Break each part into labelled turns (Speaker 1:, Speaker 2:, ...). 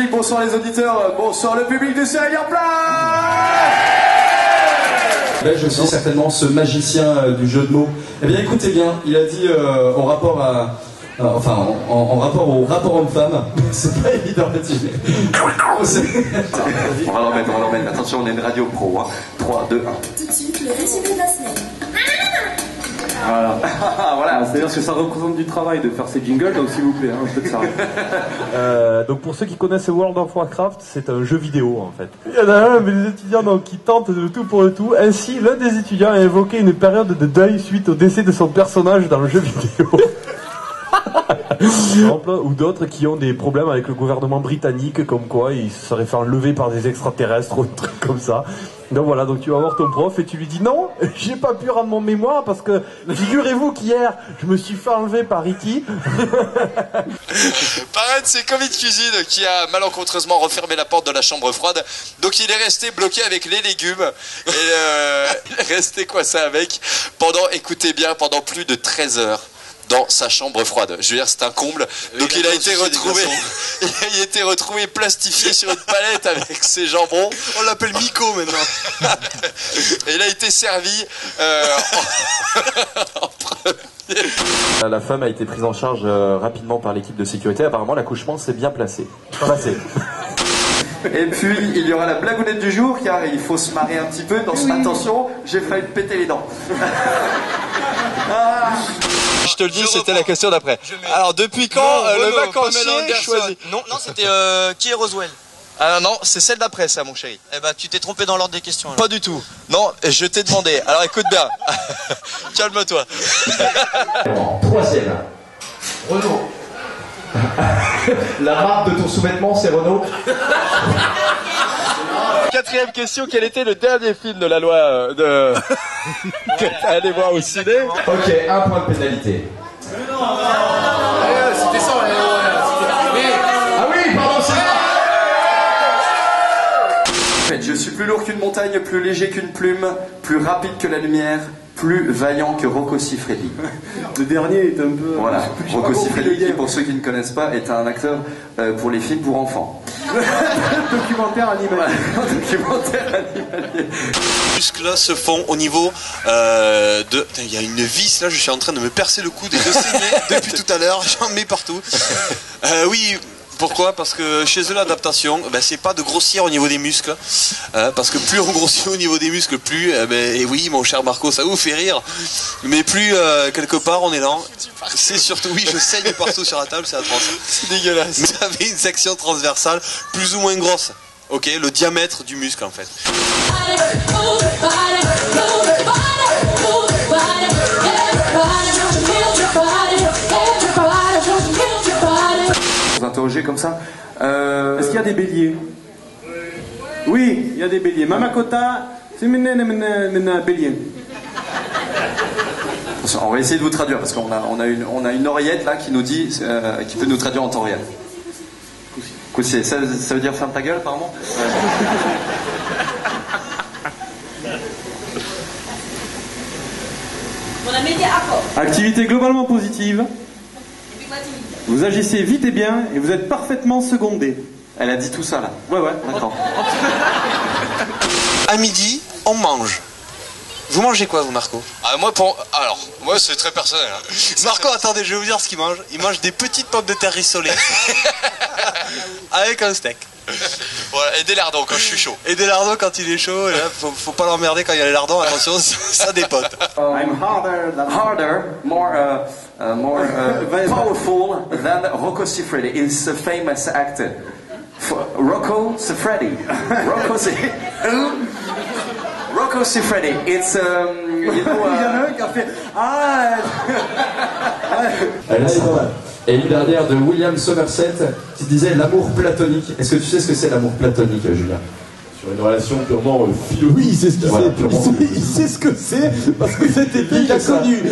Speaker 1: Bonsoir les auditeurs, bonsoir le public de Cyril en place.
Speaker 2: Là, je suis certainement ce magicien du jeu de mots. Eh bien, écoutez bien, il a dit en rapport à... en rapport au rapport homme-femme, c'est pas évident là-dessus.
Speaker 1: On va l'en remettre. Attention, on est une radio pro. Hein. 3, 2, 1.
Speaker 3: Tout de suite, le résumé de la semaine.
Speaker 1: Voilà. Voilà.
Speaker 4: C'est-à-dire que ça représente du travail de faire ces jingles, donc s'il vous plaît, hein, faites ça.
Speaker 5: Donc pour ceux qui connaissent World of Warcraft, c'est un jeu vidéo en fait. Il y en a un des étudiants qui tentent de tout pour le tout. Ainsi, l'un des étudiants a évoqué une période de deuil suite au décès de son personnage dans le jeu vidéo. Ou d'autres qui ont des problèmes avec le gouvernement britannique, comme quoi il se serait fait enlever par des extraterrestres ou un truc comme ça. Donc voilà, donc tu vas voir ton prof et tu lui dis non, j'ai pas pu rendre mon mémoire parce que figurez-vous qu'hier je me suis fait enlever par E.T.
Speaker 6: Parrain, c'est Covid Cuisine qui a malencontreusement refermé la porte de la chambre froide, donc il est resté bloqué avec les légumes et il est resté coincé avec écoutez bien, pendant plus de 13 heures. Dans sa chambre froide. Je veux dire, c'est un comble. Donc il a été retrouvé plastifié sur une palette avec ses jambons. On l'appelle Miko maintenant. Et il a été servi en premier.
Speaker 5: La femme a été prise en charge rapidement par l'équipe de sécurité. Apparemment, l'accouchement s'est bien passé.
Speaker 1: Et puis, il y aura la blagounette du jour, car il faut se marrer un petit peu. Attention, j'ai failli me péter les dents.
Speaker 6: Je te le dis, c'était la question d'après. Alors, depuis quand le vacancier choisit?
Speaker 7: Non, c'était qui est Roswell?
Speaker 6: Ah non, c'est celle d'après ça, mon chéri.
Speaker 7: Eh ben, tu t'es trompé dans l'ordre des questions. Alors.
Speaker 6: Pas du tout. Non, je t'ai demandé. Alors écoute bien. Calme-toi.
Speaker 2: Troisième. Renaud. La marque de ton sous-vêtement, c'est Renaud.
Speaker 6: Quatrième question, quel était le dernier film de la loi de... Allez voir au ciné.
Speaker 2: Ok, un point de pénalité.
Speaker 1: C'était ça,
Speaker 2: Ah oui, pardon, c'est...
Speaker 1: En fait, je suis plus lourd qu'une montagne, plus léger qu'une plume, plus rapide que la lumière, plus vaillant que Rocco Siffredi.
Speaker 4: Le dernier est un peu...
Speaker 1: Voilà, Rocco Siffredi, qui, pour ceux qui ne connaissent pas, est un acteur pour les films pour enfants.
Speaker 4: Documentaire animalier.
Speaker 1: Documentaire animalier.
Speaker 6: Les muscles se font au niveau de... Il y a une vis là, je suis en train de me percer le coude et de saigner depuis tout à l'heure, j'en mets partout. Oui... Pourquoi? Parce que chez eux l'adaptation, c'est pas de grossir au niveau des muscles, parce que plus on grossit au niveau des muscles, plus, et oui mon cher Marco, ça vous fait rire, mais plus quelque part on est lent. C'est surtout, oui je saigne partout sur la table, c'est atroce. C'est dégueulasse. Vous avez une section transversale plus ou moins grosse, ok, le diamètre du muscle en fait.
Speaker 1: Vous interrogez comme ça.
Speaker 4: Est-ce qu'il y a des béliers? Oui, il y a des béliers. Mamakota, c'est un bélier.
Speaker 1: On va essayer de vous traduire parce qu'on a une oreillette là qui nous dit, qui peut nous traduire en temps réel. Ça veut dire ferme ta gueule apparemment.
Speaker 4: Activité globalement positive. Vous agissez vite et bien et vous êtes parfaitement secondé.
Speaker 1: Elle a dit tout ça là.
Speaker 4: Ouais,
Speaker 1: d'accord.
Speaker 6: À midi, on mange. Vous mangez quoi, vous, Marco? Moi, c'est très personnel. Hein. Marco, attendez, je vais vous dire ce qu'il mange. Il mange des petites pommes de terre rissolées. Avec un steak. Voilà, et des lardons quand je suis chaud. Et des lardons quand il est chaud. Et là, faut pas l'emmerder quand il y a les lardons. Attention, ça dépote.
Speaker 1: I'm more powerful than Rocco Siffredi. He's a famous actor. Rocco Siffredi. Rocco Siffredi. It's
Speaker 4: Il y en a un qui a fait
Speaker 2: Et une dernière de William Somerset qui disait l'amour platonique. Est-ce que tu sais ce que c'est l'amour platonique, Julien?
Speaker 5: Sur une relation purement philosophique. Oui, il sait ce que c'est. Il sait ce que c'est parce que cet été il a connu.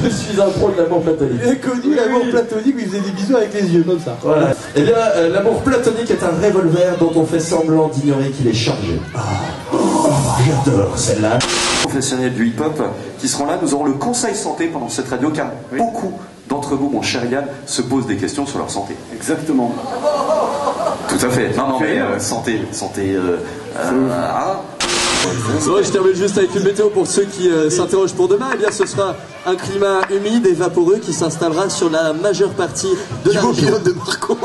Speaker 5: Je suis un pro de l'amour platonique. Il a connu l'amour platonique où il faisait des bisous avec les yeux comme ça.
Speaker 2: Voilà. Eh bien, l'amour platonique est un revolver dont on fait semblant d'ignorer qu'il est chargé. J'adore celle-là.
Speaker 1: Professionnels du hip-hop qui seront là, nous aurons le conseil santé pendant cette radio car beaucoup d'entre vous, mon cher Yann, se posent des questions sur leur santé.
Speaker 4: Exactement.
Speaker 1: Tout à fait. Non, mais santé.
Speaker 2: Bon, je termine juste avec une météo pour ceux qui s'interrogent pour demain. Eh bien, ce sera un climat humide et vaporeux qui s'installera sur la majeure partie de la région de Marco,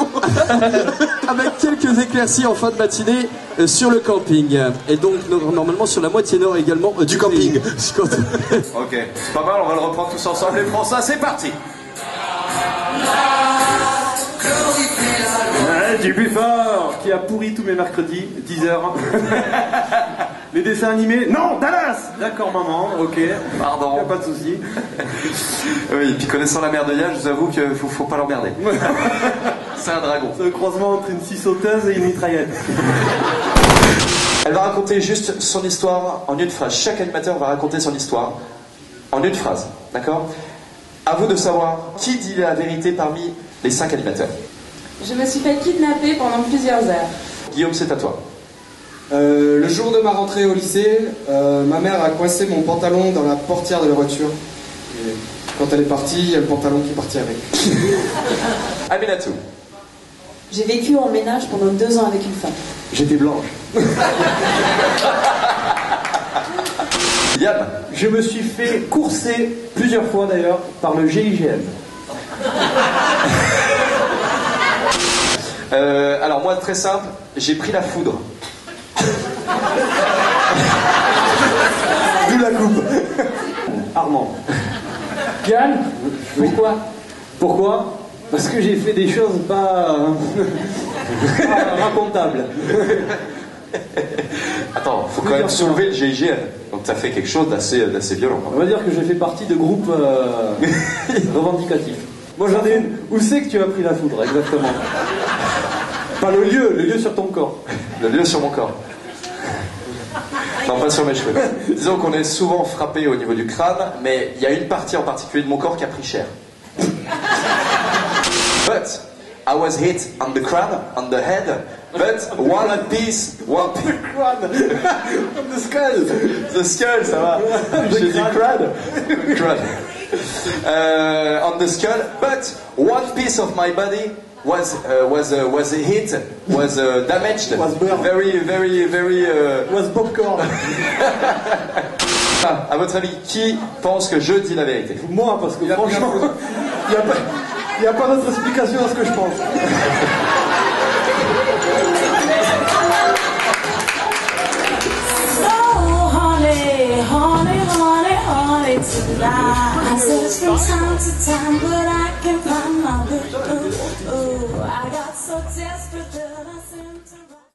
Speaker 2: avec quelques éclaircies en fin de matinée sur le camping. Et donc, normalement, sur la moitié nord également du camping.
Speaker 1: Ok, c'est pas mal, on va le reprendre tous ensemble, les Français, c'est parti.
Speaker 4: Ouais, du Buffort qui a pourri tous mes mercredis, 10h. Les dessins animés, non, Dallas. D'accord maman, ok,
Speaker 1: Pardon.
Speaker 4: y a pas de souci.
Speaker 1: Oui, puis connaissant la mère de Yann, je vous avoue qu'il faut pas l'emmerder. C'est un dragon.
Speaker 4: C'est le croisement entre une scie sauteuse et une mitraillette.
Speaker 1: Elle va raconter juste son histoire en une phrase. Chaque animateur va raconter son histoire en une phrase, d'accord? À vous de savoir qui dit la vérité parmi les 5 animateurs.
Speaker 8: Je me suis fait kidnapper pendant plusieurs heures.
Speaker 1: Guillaume, c'est à toi.
Speaker 9: Le jour de ma rentrée au lycée, ma mère a coincé mon pantalon dans la portière de la voiture. Et quand elle est partie, il y a le pantalon qui est parti avec.
Speaker 1: Aminatou.
Speaker 8: J'ai vécu en ménage pendant 2 ans avec une femme.
Speaker 1: J'étais blanche. Yann.
Speaker 4: Je me suis fait courser plusieurs fois d'ailleurs par le GIGN.
Speaker 1: Alors moi, très simple, j'ai pris la foudre.
Speaker 4: D'où la coupe. Armand. Yann, Pourquoi Parce que j'ai fait des choses pas racontables.
Speaker 1: Attends, faut quand même soulever le GIGN. Donc t'as fait quelque chose d'assez violent.
Speaker 4: On va dire que j'ai fait partie de groupes revendicatifs. Moi j'en ai une. Où c'est que tu as pris la foudre exactement? Pas le lieu sur ton corps.
Speaker 1: Le lieu sur mon corps. Non, pas sur mes cheveux. Disons qu'on est souvent frappé au niveau du crâne, mais il y a une partie en particulier de mon corps qui a pris cher. But I was hit on the crown, on the head, but one piece.
Speaker 4: On the skull.
Speaker 1: The skull, ça va. J'ai dit crâne. Crâne. On the skull, but one piece of my body was hit, damaged,
Speaker 4: was burned.
Speaker 1: very.
Speaker 4: Was popcorn.
Speaker 1: À votre avis, qui pense que je dis la vérité?
Speaker 4: Moi, parce que franchement, il n'y a pas d'autre explication à ce que je pense.
Speaker 3: I search from time to time, but I can't find my way. Ooh, I got so desperate that I seem to run.